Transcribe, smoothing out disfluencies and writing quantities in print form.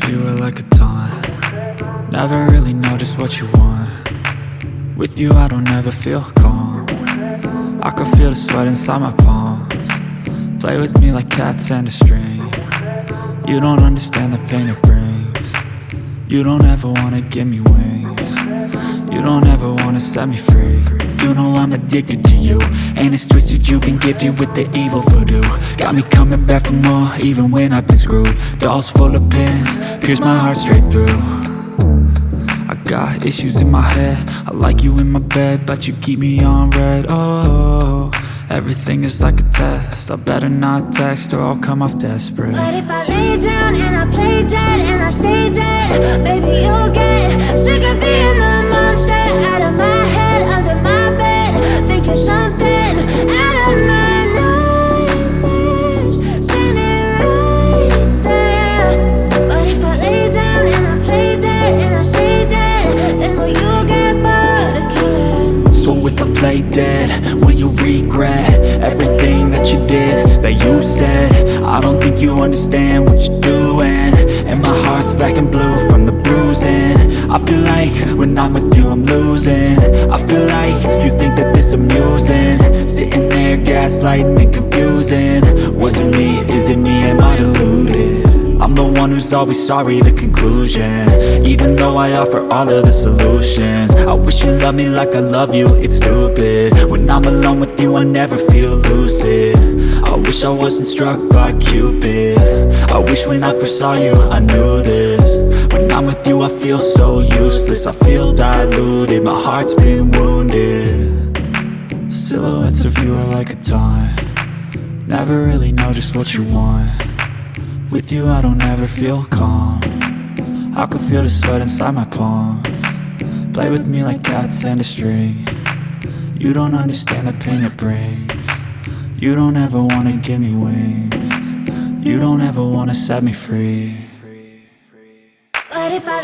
of you are like a taunt. Never really know just what you want. With you I don't ever feel calm. I can feel the sweat inside my palms. Play with me like cats and a string. You don't understand the pain it brings. You don't ever wanna give me wings. You don't ever wanna set me free. You know I'm addicted to you, and it's twisted, you've been gifted with the evil voodoo. Got me coming back for more, even when I've been screwed. Dolls full of pins, pierce my heart straight through. I got issues in my head, I like you in my bed, but you keep me on red. Oh, everything is like a test, I better not text or I'll come off desperate. But if I lay down and I play dead and I stay dead, baby you'll get sick of being the monster out of my head, under my bed, thinking something out of my nightmares, standing right there. But if I lay down and I play dead and I stay dead, then will you get bored of killing me? So if I play dead, will you regret everything that you did, that you said? I don't think you understand what you're doing, and my heart's black and blue from the bruising. I feel like when I'm with you I'm losing. I feel like you think that this amusing, sitting there gaslighting and confusing. Was it me? Is it me? Am I deluded? I'm the one who's always sorry, the conclusion, even though I offer all of the solutions. I wish you loved me like I love you, it's stupid. When I'm alone with you I never feel lucid. I wish I wasn't struck by Cupid. I wish when I first saw you I knew this. When I'm with you I feel so useless, I feel diluted, my heart's been wounded. Silhouettes of you are like a taunt. Never really know just what you want. With you I don't ever feel calm. I can feel the sweat inside my palms. Play with me like cats and a string. You don't understand the pain it brings. You don't ever wanna give me wings. You don't ever wanna set me free. But if I